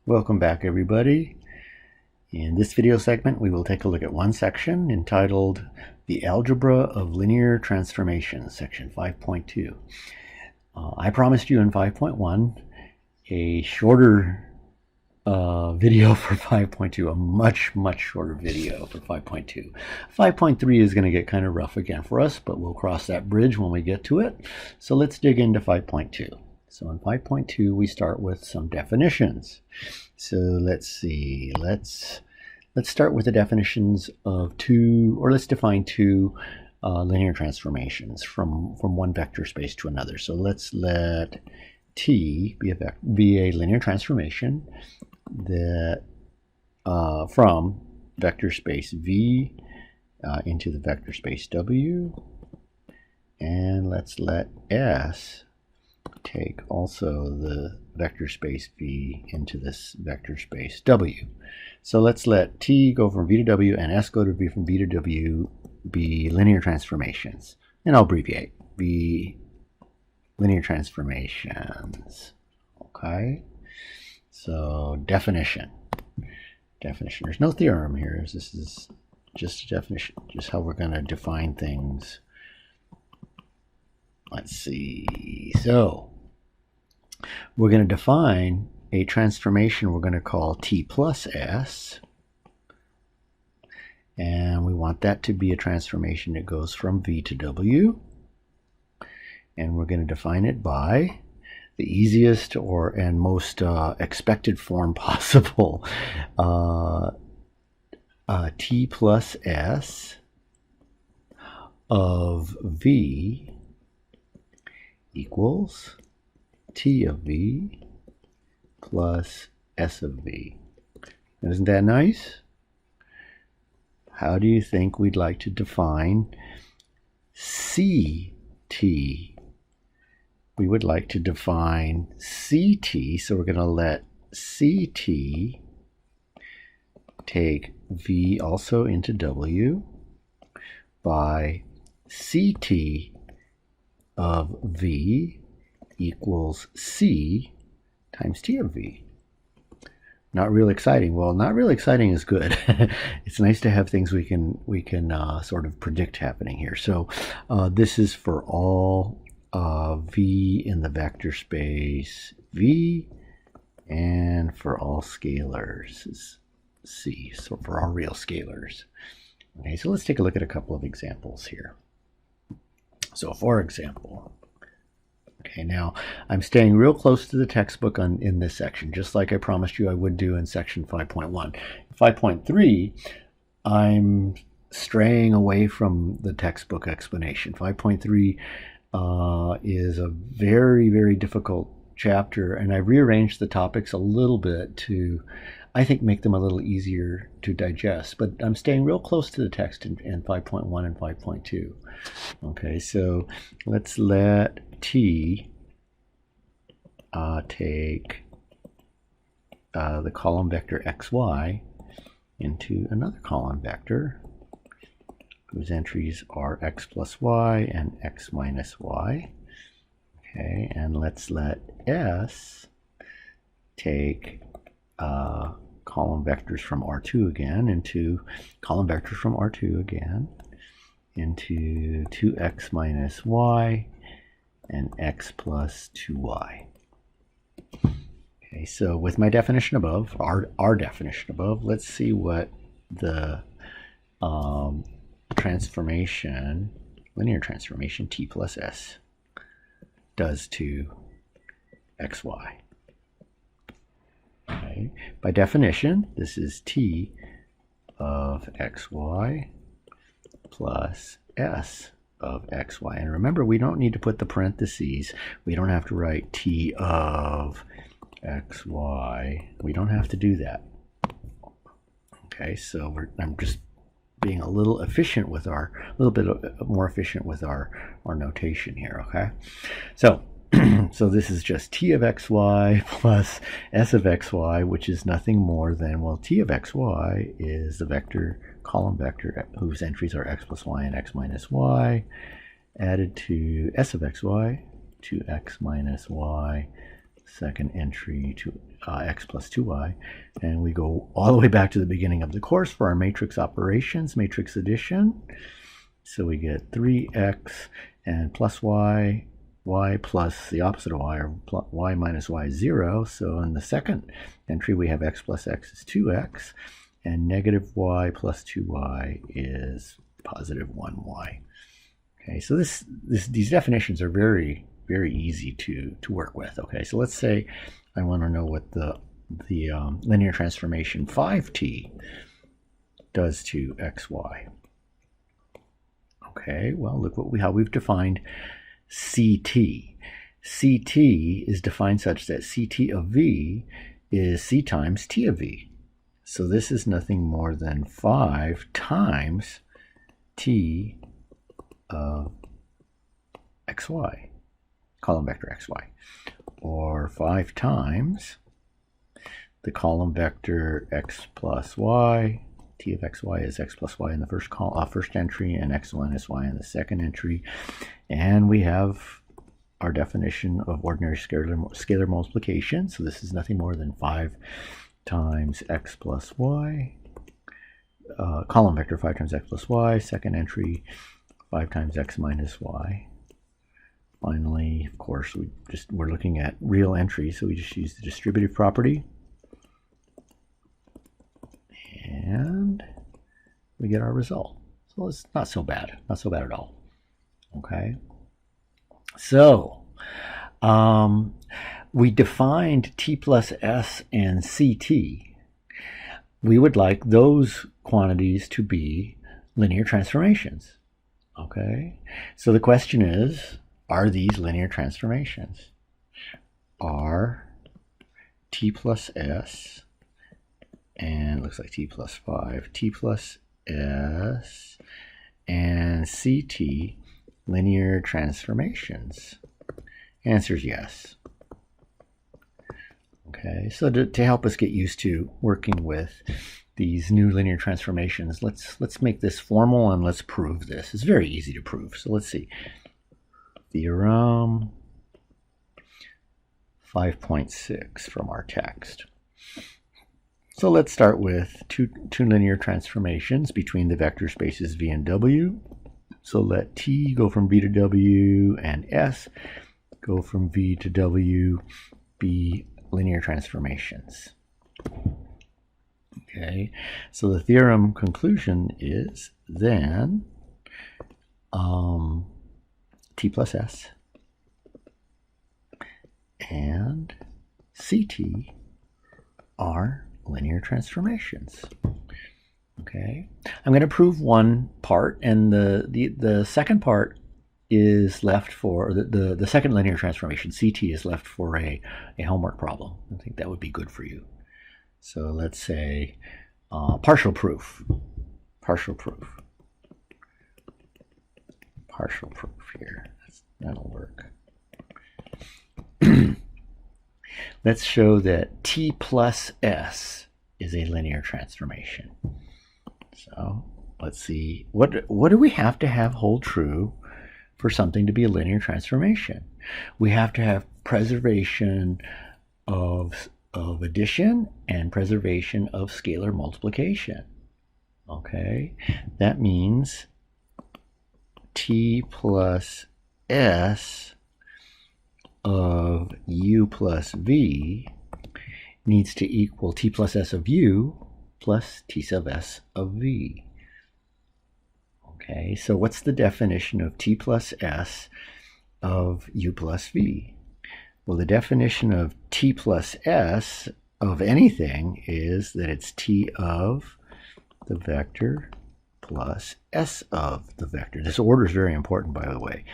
Welcome back, everybody. In this video segment, we will take a look at one section entitled The Algebra of Linear Transformations, section 5.2. I promised you in 5.1 a shorter video for 5.2, a much shorter video for 5.2. 5.3 is going to get kind of rough again for us, but we'll cross that bridge when we get to it. So let's dig into 5.2. So in 5.2, we start with some definitions. So let's see, let's start with the definitions of let's define two linear transformations from one vector space to another. So let's let T be a linear transformation that from vector space V into the vector space W, and let's let S take also the vector space V into this vector space W. So let's let T go from V to W and S go to V from V to W be linear transformations. And I'll abbreviate V linear transformations. Okay. So definition. There's no theorem here. This is just a definition, just how we're going to define things. Let's see. So we're going to define a transformation we're going to call T plus S. And we want that to be a transformation that goes from V to W. And we're going to define it by the easiest and most expected form possible. T plus S of V equals T of V plus S of V. Isn't that nice? How do you think we'd like to define CT? We would like to define CT, so we're going to let CT take V also into W by CT of V equals C times T of V. Not real exciting. Well, not real exciting is good. It's nice to have things we can sort of predict happening here. So this is for all V in the vector space V, and for all scalars is C. So for all real scalars. Okay, so let's take a look at a couple of examples here. So for example, okay, now I'm staying real close to the textbook in this section, just like I promised you I would do in section 5.1. 5.3, I'm straying away from the textbook explanation. 5.3 is a very difficult chapter, and I rearranged the topics a little bit to, I think, make them a little easier to digest. But I'm staying real close to the text in 5.1 and 5.2. Okay, so let's let T take the column vector xy into another column vector whose entries are x plus y and x minus y. Okay, and let's let S take column vectors from R2 again into column vectors from R2 again into 2x minus y and x plus 2y. Okay, so with my definition above, our definition above, let's see what the linear transformation T plus S does to xy. Okay. By definition, this is T of xy plus S of xy. And remember, we don't need to put the parentheses. We don't have to write T of xy. We don't have to do that. Okay, so I'm just being a little efficient with little bit more efficient with our notation here. Okay, so so this is just T of xy plus S of xy, which is nothing more than, well, T of xy is the column vector whose entries are x plus y and x minus y, added to S of xy, to x minus y second entry to x plus 2y, and we go all the way back to the beginning of the course for our matrix operations, matrix addition. So we get 3x and plus y, y plus the opposite of y, or y minus y is 0. So in the second entry we have x plus x is 2x, and negative y plus 2y is positive 1y. Okay, so these definitions are very easy to work with. Okay, so let's say I want to know what the linear transformation 5t does to xy. Okay, well, look how we've defined CT. CT is defined such that CT of v is c times t of v. So this is nothing more than 5 times t of xy, column vector xy, or 5 times the column vector x plus y. T of xy is x plus y in the first entry, and x minus y in the second entry. And we have our definition of ordinary scalar multiplication. So this is nothing more than 5 times x plus y, column vector 5 times x plus y, second entry 5 times x minus y. Finally, of course, we're looking at real entries, so we just use the distributive property. And we get our result. So it's not so bad. Not so bad at all. Okay. So we defined t plus s and ct. We would like those quantities to be linear transformations. Okay. So the question is, are these linear transformations? Are t plus s, and it looks like t plus 5, t plus s, and ct linear transformations? Answer is yes. Okay, so to help us get used to working with these new linear transformations, let's make this formal and let's prove this. It's very easy to prove. So let's see. Theorem 5.6 from our text. So let's start with two linear transformations between the vector spaces v and w. So let t go from v to w and s go from v to w be linear transformations. Okay, so the theorem conclusion is then t plus s and ct are linear transformations. Okay, I'm going to prove one part, and the second part is left for the second linear transformation, ct, is left for a homework problem. I think that would be good for you. So let's say partial proof here. That'll work. Let's show that t plus s is a linear transformation. So let's see, what do we have to have hold true for something to be a linear transformation? We have to have preservation of addition and preservation of scalar multiplication. Okay, that means t plus s of u plus v needs to equal t plus s of u plus t sub s of v. Okay, so what's the definition of t plus s of u plus v? Well, the definition of t plus s of anything is that it's t of the vector plus s of the vector. This order is very important, by the way.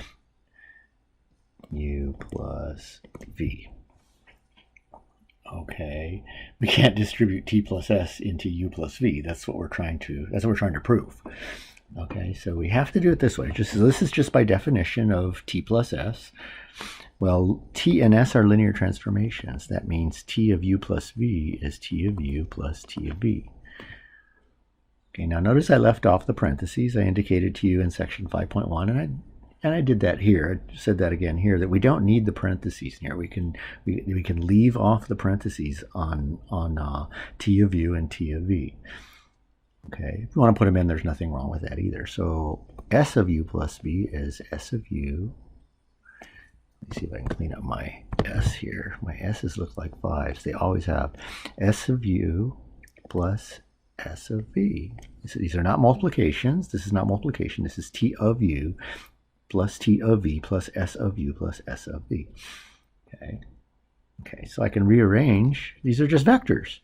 U plus v. Okay, we can't distribute t plus s into u plus v. That's what we're trying to prove. Okay, so we have to do it this way. This is just by definition of t plus s. Well, t and s are linear transformations. That means t of u plus v is t of u plus t of v. Okay, now notice I left off the parentheses I indicated to you in section 5.1, and I did that here. I said that again here, that we don't need the parentheses here. We can leave off the parentheses on t of u and t of v. Okay, if you want to put them in, there's nothing wrong with that either. So s of u plus v is s of u. Let me see if I can clean up my s here. My s's look like 5s. They always have. S of u plus s of v. So these are not multiplications. This is not multiplication. This is t of u plus t of v plus s of u plus s of v. Okay, so I can rearrange. These are just vectors.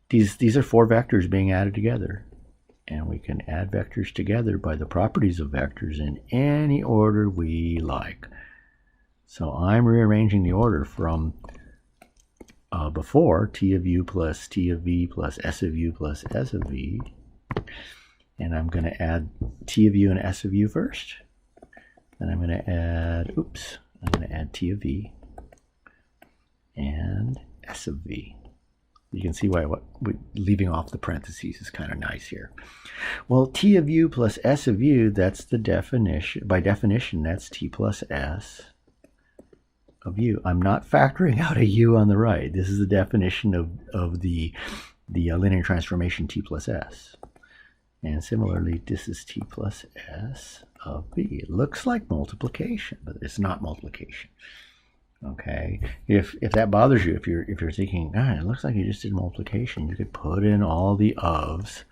These are 4 vectors being added together. And we can add vectors together by the properties of vectors in any order we like. So I'm rearranging the order from before, t of u plus t of v plus s of u plus s of v. And I'm going to add t of u and s of u first. Then I'm going to add, I'm going to add t of v and s of v. You can see why leaving off the parentheses is kind of nice here. Well, t of u plus s of u, that's the definition. By definition, that's t plus s of u. I'm not factoring out a u on the right. This is the definition of the linear transformation t plus s. And similarly, this is t plus s of v. It looks like multiplication, but it's not multiplication. Okay, if that bothers you, if you're thinking, it looks like you just did multiplication, you could put in all the ofs,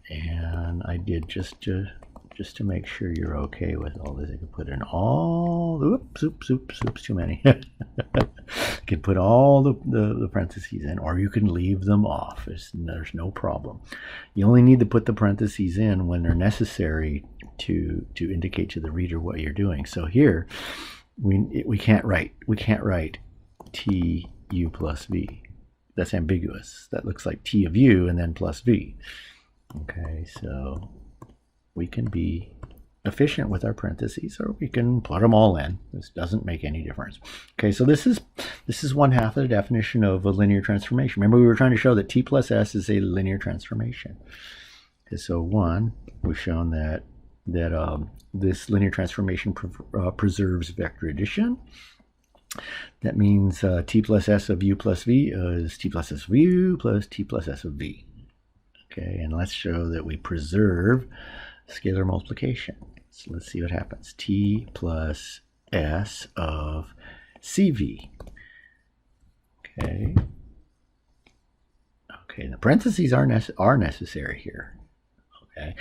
and I did just to make sure you're okay with all this. I could put in all the oops, too many. You can put all the parentheses in, or you can leave them off. There's no problem. You only need to put the parentheses in when they're necessary to indicate to the reader what you're doing. So here, we can't write t u plus v. That's ambiguous. That looks like t of u and then plus v. Okay, so we can be efficient with our parentheses, or we can put them all in. This doesn't make any difference. Okay, so this is 1/2 of the definition of a linear transformation. Remember, we were trying to show that t plus s is a linear transformation. Okay, so we've shown that this linear transformation preserves vector addition. That means t plus s of u plus v is t plus s of u plus t plus s of v. Okay, and let's show that we preserve scalar multiplication. So let's see what happens. T plus s of cv. Okay. Okay, the parentheses are necessary here. Okay.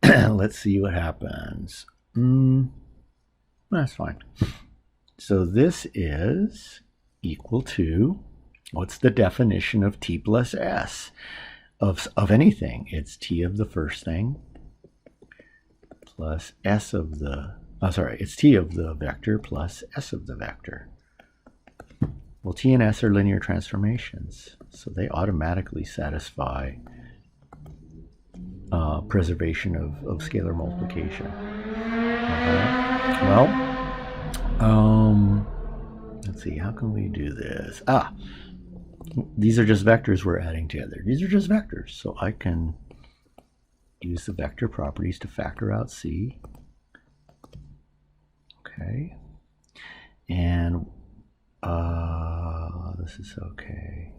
Let's see what happens. That's fine. So this is equal to, what's the definition of t plus s of anything? It's t of the first thing plus s of the, it's t of the vector plus s of the vector. Well, t and s are linear transformations, so they automatically satisfy preservation of scalar multiplication. Well, let's see, how can we do this? These are just vectors we're adding together. These are just vectors, so I can use the vector properties to factor out c. Okay, and this is okay,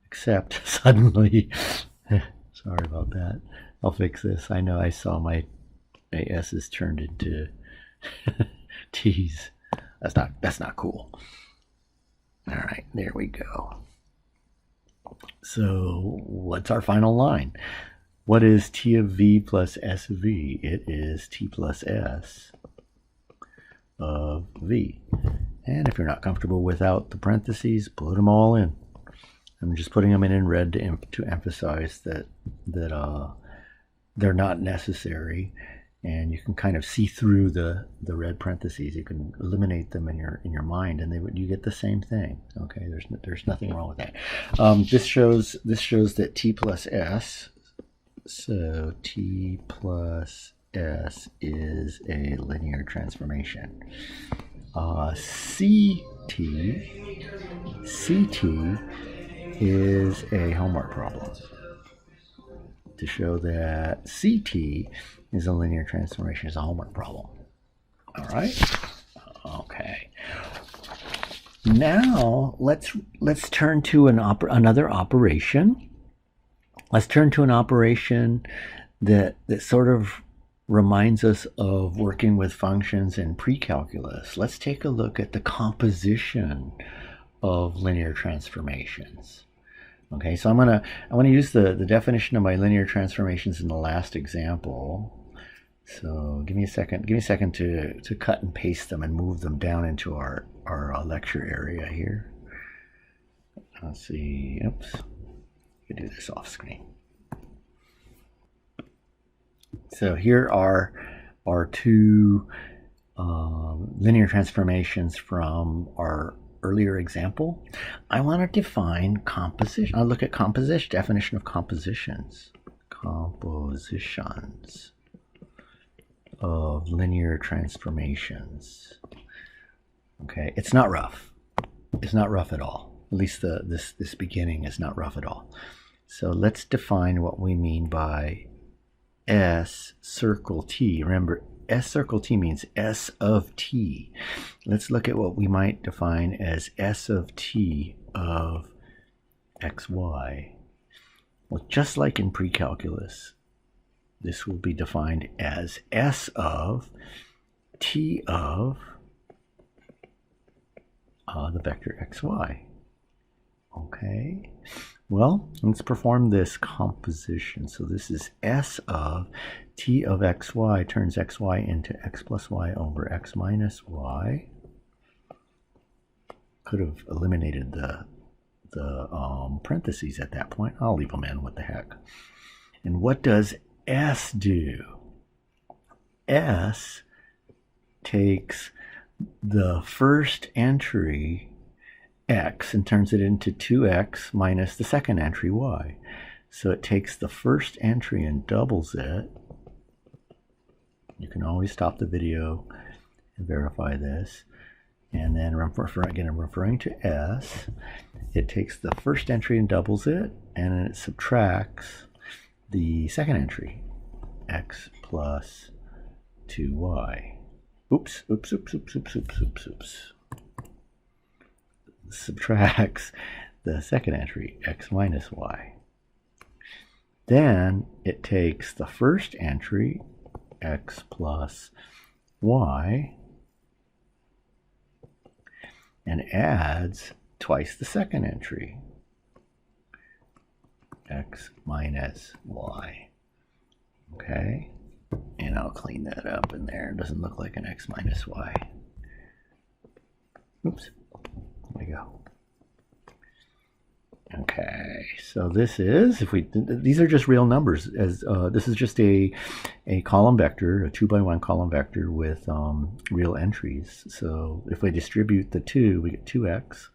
except suddenly, sorry about that. I'll fix this. I know I saw my s's turned into t's. That's not cool. All right, there we go. So what's our final line? What is t of v plus s of v? It is t plus s of v. And if you're not comfortable without the parentheses, put them all in. I'm just putting them in red to emphasize that they're not necessary, and you can kind of see through the red parentheses. You can eliminate them in your mind, and you get the same thing. Okay, there's nothing wrong with that. This shows that t plus s. So t plus s is a linear transformation. CT is a homework problem. to show that CT is a linear transformation is a homework problem. All right. Okay. Now let's turn to another operation. Let's turn to an operation that sort of reminds us of working with functions in pre-calculus. Let's take a look at the composition of linear transformations. Okay, so I want to use the definition of my linear transformations in the last example. So give me a second to cut and paste them and move them down into our lecture area here. Let's see. Oops. We can do this off screen. So here are our two linear transformations from our earlier example. I want to define composition. I'll look at composition, definition of compositions. Compositions of linear transformations. Okay, it's not rough. It's not rough at all. At least this beginning is not rough at all. So let's define what we mean by S circle t. Remember, S circle t means S of t. Let's look at what we might define as S of t of xy. Well, just like in pre-calculus, this will be defined as S of t of the vector xy. Okay, well, let's perform this composition. So this is S of t of xy turns xy into x plus y over x minus y. Could have eliminated the parentheses at that point. I'll leave them in, what the heck. And what does S do? S takes the first entry x and turns it into 2x minus the second entry y. So it takes the first entry and doubles it. You can always stop the video and verify this. And then again, I'm referring to S. It takes the first entry and doubles it, and then it subtracts the second entry, x plus 2y. Oops. Subtracts the second entry, x minus y. Then it takes the first entry, x plus y, and adds twice the second entry, x minus y. Okay, and I'll clean that up in there. It doesn't look like an x minus y. Oops. There we go. Okay, so this is, these are just real numbers. This is just a column vector, a 2x1 column vector with real entries. So if we distribute the 2, we get 2x.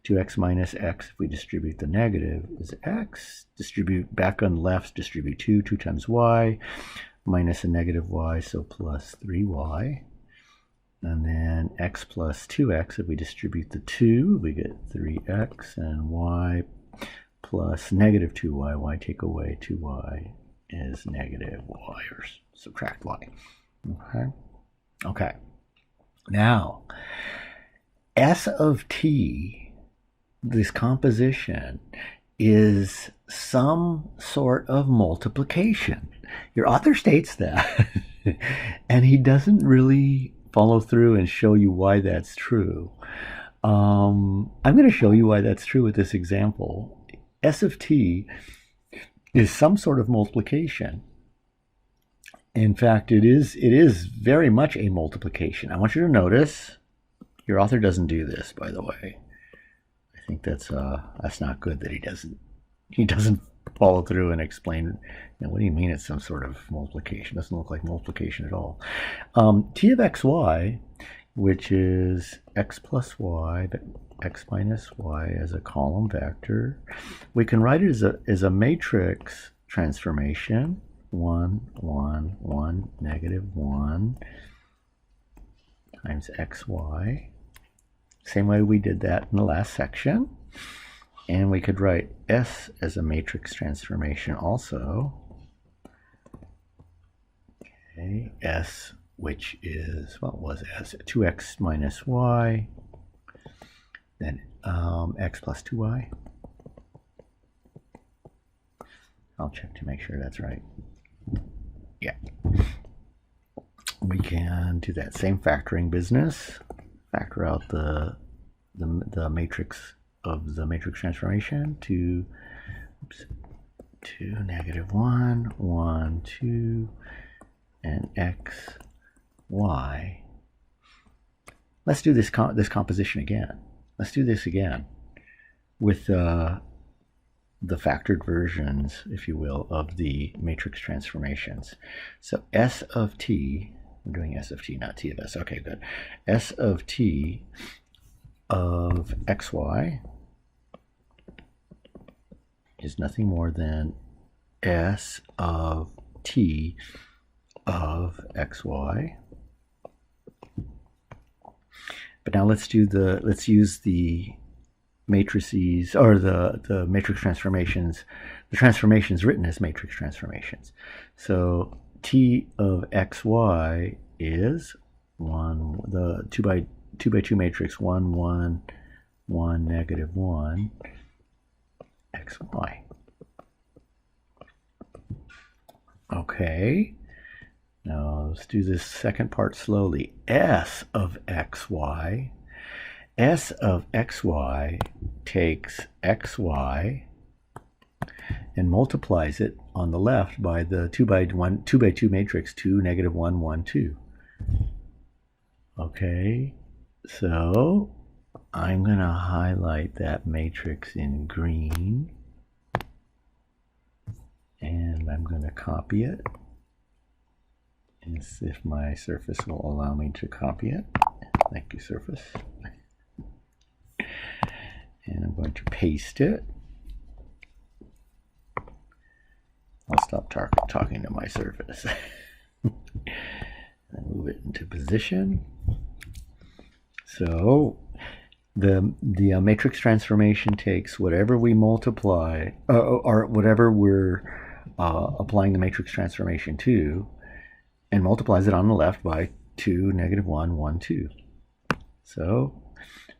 2x minus x, if we distribute the negative, is x. Distribute back on the left, distribute 2 times y, minus a negative y, so plus 3y. And then x plus 2x, if we distribute the 2, we get 3x, and y plus negative 2y, y take away 2y is negative y, or subtract y. Okay. Now, S of t, this composition, is some sort of multiplication. Your author states that, and he doesn't really follow through and show you why that's true. I'm going to show you why that's true with this example. S of t is some sort of multiplication. In fact, it is very much a multiplication. I want you to notice, your author doesn't do this, by the way. I think that's not good that he doesn't follow through and explain, what do you mean it's some sort of multiplication? It doesn't look like multiplication at all. T of xy, which is x plus y, but x minus y as a column vector, we can write it as a matrix transformation, 1, 1, 1, negative 1 times xy. Same way we did that in the last section. And we could write S as a matrix transformation also. Okay, S, which is, what was S? 2x minus y, then x plus 2y. I'll check to make sure that's right. Yeah. We can do that same factoring business. Factor out the matrix of the matrix transformation to, to negative 1, 1, 2, and x, y. Let's do this composition again. Let's do this again with the factored versions, if you will, of the matrix transformations. So S of t, we're doing S of t, not t of s. Okay, good. S of t of xy is nothing more than S of t of xy. But now let's use the matrices, or the matrix transformations, the transformations written as matrix transformations. So t of xy is 1, the 2 by 2 matrix, 1, 1, 1, negative 1, xy. Okay, now let's do this second part slowly. S of xy. S of xy takes xy and multiplies it on the left by the 2 by 2 matrix, 2, negative 1, 1, 2. Okay, so I'm going to highlight that matrix in green, and I'm going to copy it and see if my Surface will allow me to copy it. Thank you, Surface. And I'm going to paste it. I'll stop talking to my Surface. And move it into position. So the matrix transformation takes whatever we multiply, or whatever we're applying the matrix transformation to, and multiplies it on the left by 2, negative 1, 1, 2. So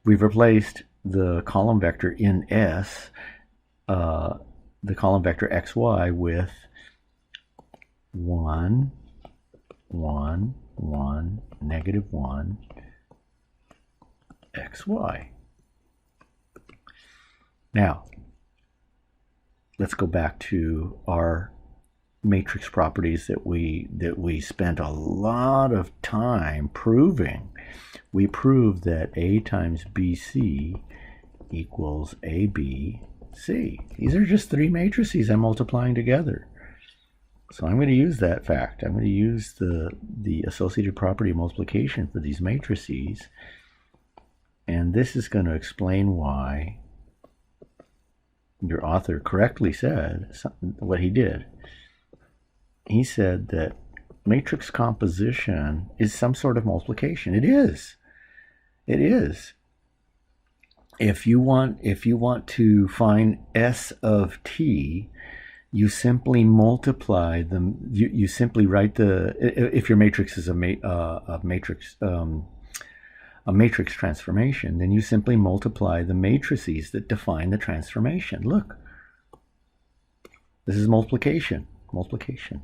we've replaced the column vector in S, the column vector xy, with 1, 1, 1, negative 1, xy. Now, let's go back to our matrix properties that we spent a lot of time proving. We proved that A times BC equals ABC. These are just 3 matrices I'm multiplying together. So I'm going to use that fact. I'm going to use the associated property of multiplication for these matrices. And this is going to explain why your author correctly said what he did. He said that matrix composition is some sort of multiplication. It is. It is. If you want to find S of t, you simply multiply them. You simply write the, if your matrix is a matrix transformation, then you simply multiply the matrices that define the transformation. Look, this is multiplication. Multiplication.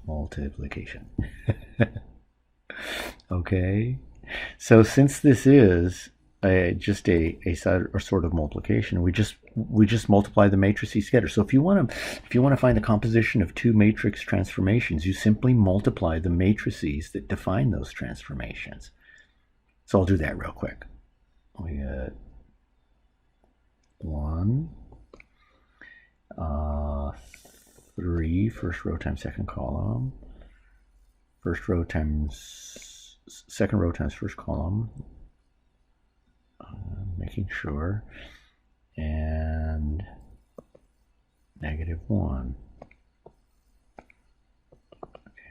Multiplication. Okay, so since this is just a sort of multiplication, we just multiply the matrices together. So if you want to find the composition of 2 matrix transformations, you simply multiply the matrices that define those transformations. So I'll do that real quick. We got 1, 3, first row times second column, first row times second row times first column, making sure, and negative 1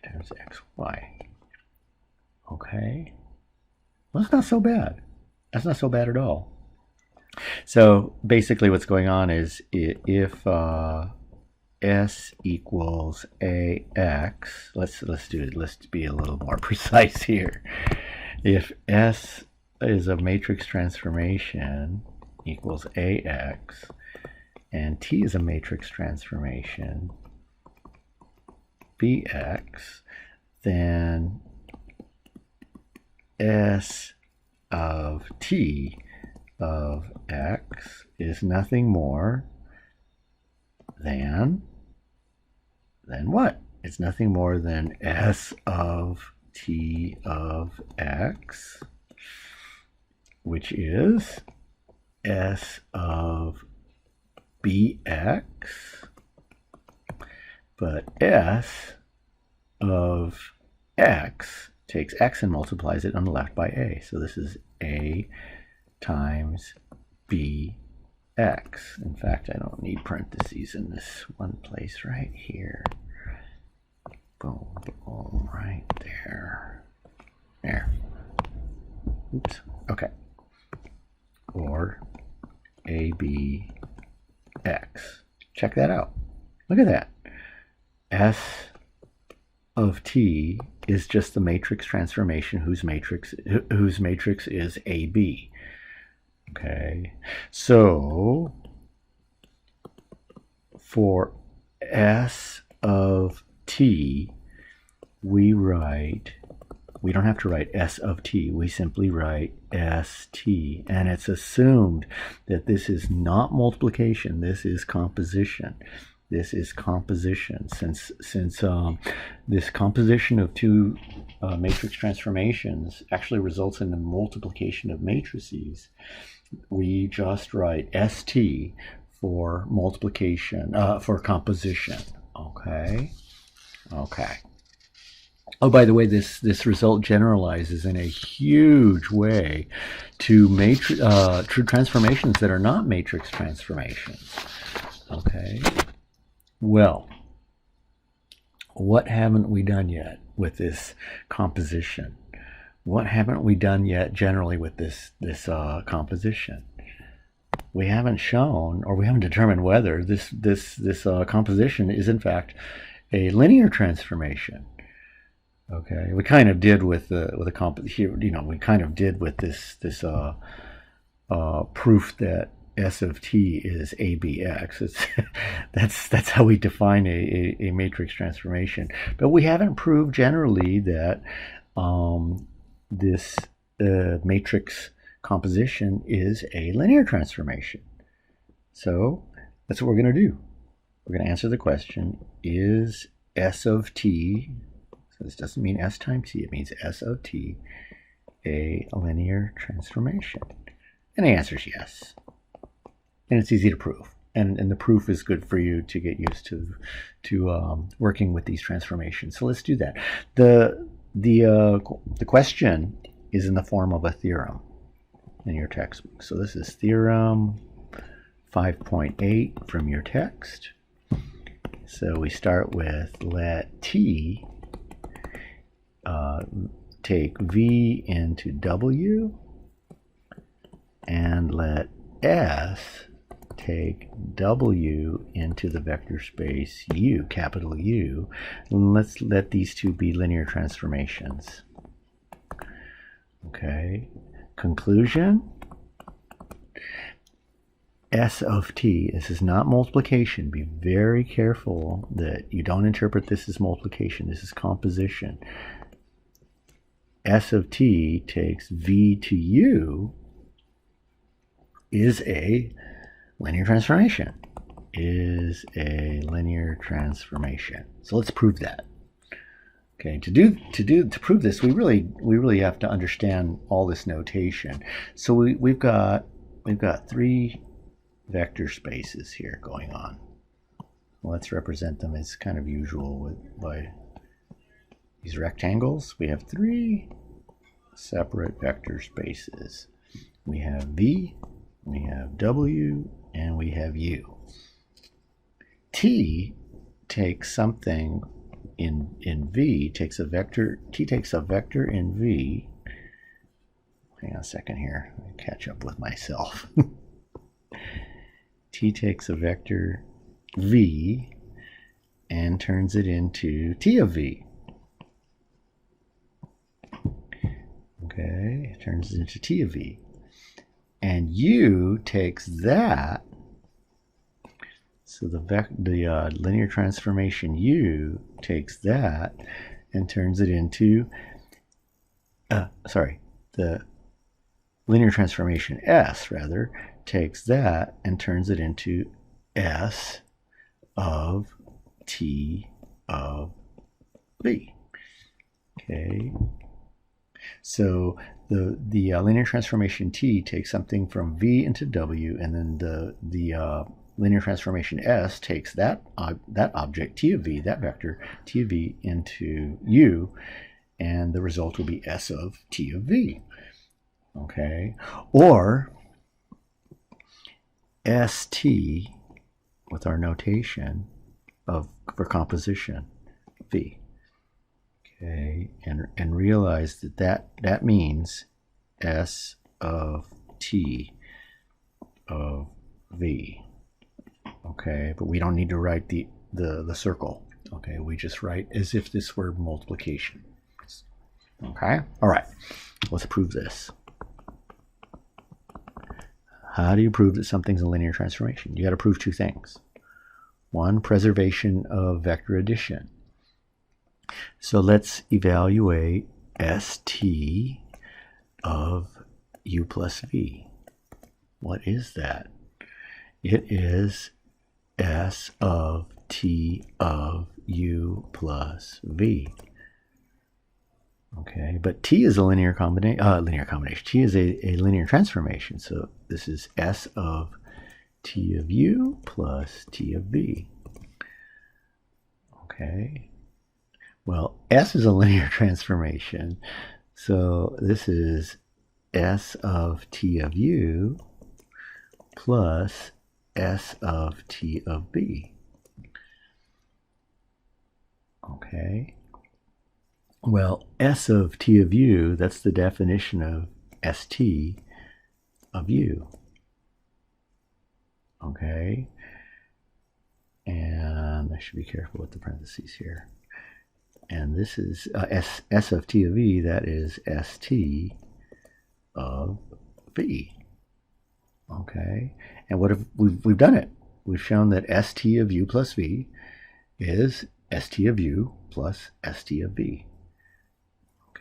times xy. Okay, well, that's not so bad. That's not so bad at all. So basically what's going on is if S equals AX, let's be a little more precise here. If S is a matrix transformation equals AX, and T is a matrix transformation BX, then S of T of X is nothing more than what? It's nothing more than S of T of X, which is S of BX, but S of X takes X and multiplies it on the left by A. So this is A times BX. In fact, I don't need parentheses in this one place right here. Boom, boom, right there. There. Oops. Okay. Or ABX. Check that out. Look at that. S of T is just the matrix transformation whose matrix is AB. Okay. So for S of T, we don't have to write S of T, we simply write ST, and it's assumed that this is not multiplication, this is composition. This is composition. Since this composition of two matrix transformations actually results in the multiplication of matrices, we just write ST for multiplication, for composition. Okay. Okay. Oh, by the way, this result generalizes in a huge way to transformations that are not matrix transformations. Okay. Well, what haven't we done yet with this composition? What haven't we done yet generally with this composition? We haven't shown, or we haven't determined whether this composition is in fact a linear transformation. Okay, we kind of did with the composition. We kind of did with this proof that S of T is ABX. That's how we define a matrix transformation. But we haven't proved generally that this matrix composition is a linear transformation. So that's what we're going to do. We're going to answer the question, is S of T, so this doesn't mean S times T, it means S of T, a linear transformation? And the answer is yes. And it's easy to prove. And the proof is good for you to get used to working with these transformations. So let's do that. The question is in the form of a theorem in your textbook. So this is Theorem 5.8 from your text. So we start with let T take V into W, and let S take W into the vector space U, capital U. And let's let these two be linear transformations. Okay. Conclusion. S of T, this is not multiplication. Be very careful that you don't interpret this as multiplication. This is composition. S of T takes V to U is a linear transformation. Is a linear transformation. So let's prove that. Okay, to prove this, we really have to understand all this notation. So we've got three vector spaces here going on. Let's represent them as kind of usual by these rectangles. We have three separate vector spaces. We have V, we have W, and we have U. T takes something in V, takes a vector, T takes a vector in V. Hang on a second here, I'll catch up with myself. T takes a vector v and turns it into T of v. Okay, it turns it into T of v. And U takes that, so the linear transformation U takes that and turns it into, the linear transformation S, rather, takes that and turns it into S of T of V. Okay, so the linear transformation T takes something from V into W, and then the linear transformation S takes that object T of V, that vector T of V, into U, and the result will be S of T of V. Okay, or ST with our notation for composition V. Okay, and realize that means S of T of V. Okay, but we don't need to write the circle. Okay, we just write as if this were multiplication. Okay, all right, let's prove this. How do you prove that something's a linear transformation? You got to prove two things. One, preservation of vector addition. So let's evaluate ST of U plus V. What is that? It is S of T of U plus V. Okay, but T is a linear combination. T is a linear transformation. So this is S of T of U plus T of V. Okay. Well, S is a linear transformation. So this is S of T of U plus S of T of V. Okay. Well, S of T of U, that's the definition of ST of U. Okay. And I should be careful with the parentheses here. And this is S of T of V, that is ST of V. Okay. And what if we've done it? We've shown that ST of U plus V is ST of U plus ST of V.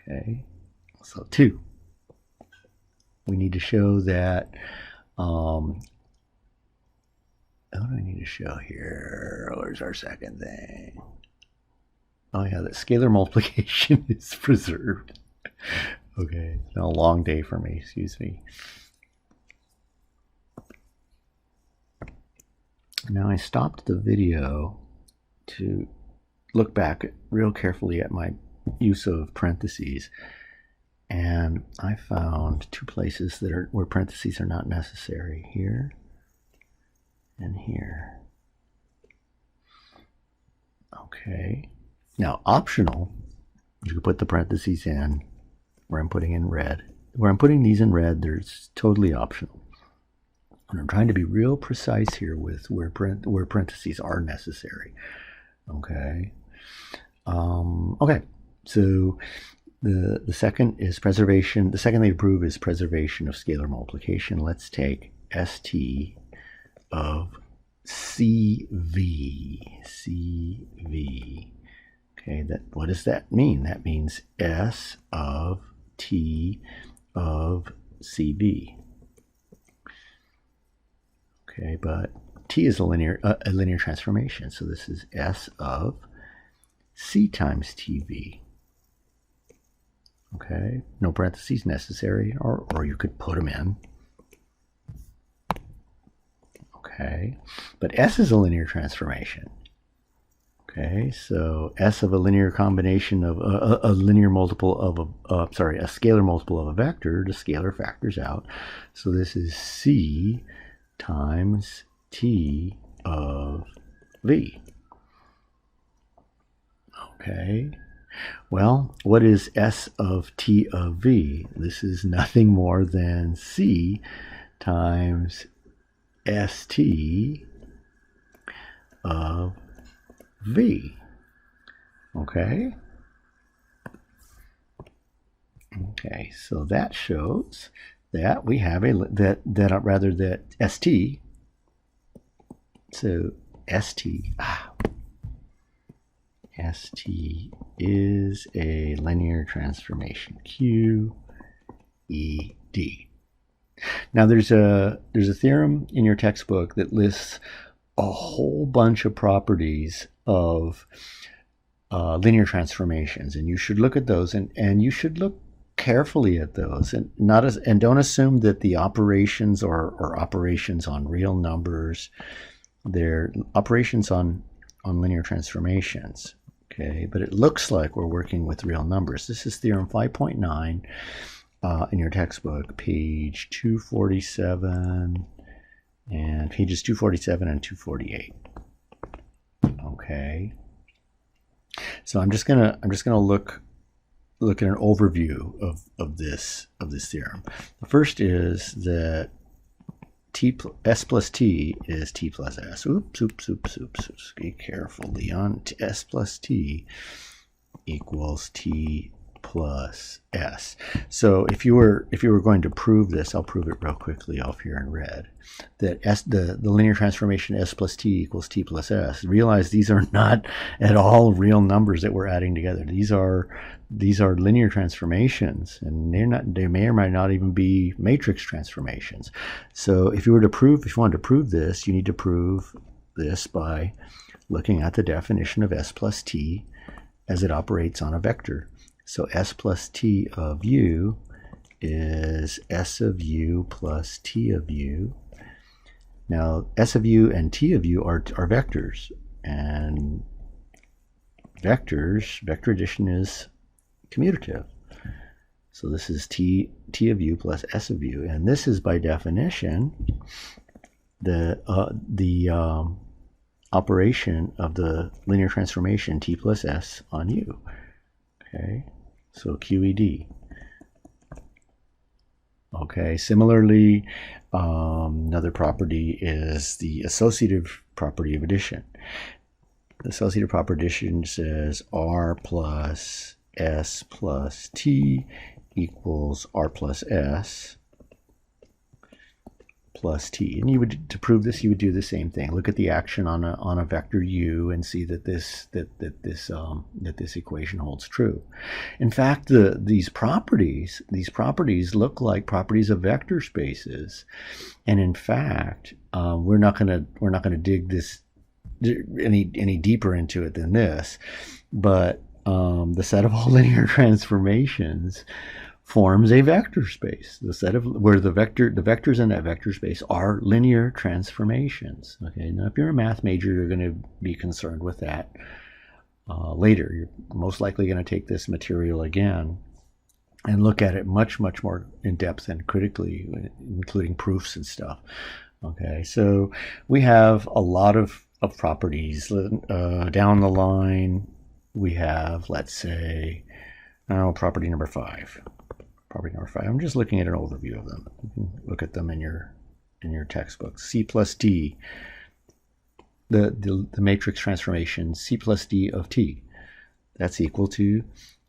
Okay, so 2. We need to show that, what do I need to show here? Where's our second thing? Oh yeah, that scalar multiplication is preserved. Okay, it's been a long day for me, excuse me. Now I stopped the video to look back real carefully at my use of parentheses, and I found 2 places that where parentheses are not necessary, here and here. Okay, now optional, you can put the parentheses in where I'm putting in red. Where I'm putting these in red, there's totally optional. And I'm trying to be real precise here with where parentheses are necessary. Okay. Okay. So the second is preservation. The second thing to prove is preservation of scalar multiplication. Let's take ST of CV. CV. Okay, what does that mean? That means S of T of CV. Okay, but T is a linear transformation, so this is S of C times TV. Okay, no parentheses necessary, or you could put them in. Okay, but S is a linear transformation. Okay, so S of a linear combination of a linear multiple of a scalar multiple of a vector. The scalar factors out, so this is C times T of V. Okay, well, what is S of T of V? This is nothing more than C times st of v. Okay. Okay, so that shows that we have that st. So st is a linear transformation. QED. Now there's a theorem in your textbook that lists a whole bunch of properties of linear transformations, and you should look at those, and you should look carefully at those, and don't assume that the operations are operations on real numbers. They're operations on linear transformations. Okay, but it looks like we're working with real numbers. This is Theorem 5.9 in your textbook, page 247 and pages 247 and 248. Okay, so I'm just gonna look at an overview of this theorem. The first is that s plus t is t plus s. Oops. Be careful, Leon. S plus t equals t plus s. So if you were going to prove this, I'll prove it real quickly off here in red. That the linear transformation s plus t equals t plus s. Realize these are not at all real numbers that we're adding together. These are linear transformations, and they may or may not even be matrix transformations. So if you wanted to prove this, you need to prove this by looking at the definition of s plus t as it operates on a vector. So s plus t of u is s of u plus t of u. Now s of u and t of u are vectors, and vector addition is commutative. So this is t of u plus s of u, and this is by definition the operation of the linear transformation t plus s on u. Okay, so QED. Okay, similarly, another property is the associative property of addition. The associative property of addition says r plus s plus t equals r plus s plus t. And to prove this, you would do the same thing. Look at the action on a vector u and see that this equation holds true. In fact, these properties look like properties of vector spaces, and in fact, we're not going to dig this any deeper into it than this, but the set of all linear transformations forms a vector space. The set of where the vectors in that vector space are linear transformations. Okay, now if you're a math major, you're going to be concerned with that later. You're most likely going to take this material again and look at it much more in depth and critically, including proofs and stuff. Okay, so we have a lot of properties down the line. We have, let's say, property number 5. I'm just looking at an overview of them. You can look at them in your textbook. C plus d, the matrix transformation C plus d of t. That's equal to,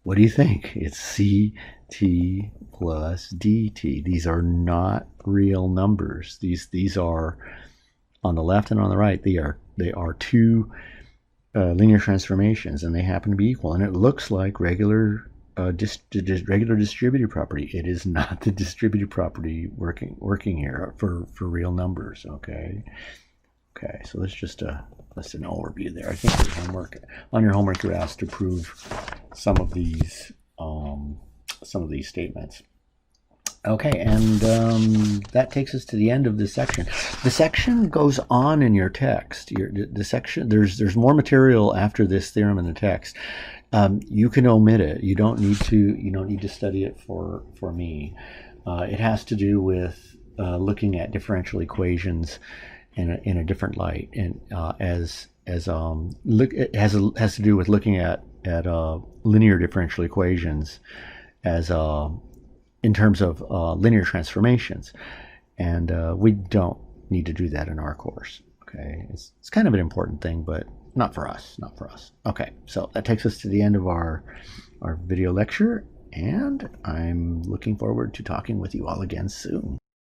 what do you think? It's ct plus dt. These are not real numbers. These are, on the left and on the right, they are two linear transformations, and they happen to be equal. And it looks like regular distributive property. It is not the distributive property working here for real numbers. Okay, so that's just an overview there. I think on your homework you're asked to prove some of these statements. Okay, and that takes us to the end of this section. The section goes on in your text. The section, there's more material after this theorem in the text. You can omit it. You don't need to study it for me. It has to do with looking at differential equations in a different light, and it has to do with looking at linear differential equations as in terms of linear transformations, and we don't need to do that in our course. Okay, it's kind of an important thing, but not for us, not for us. Okay, so that takes us to the end of our video lecture, and I'm looking forward to talking with you all again soon.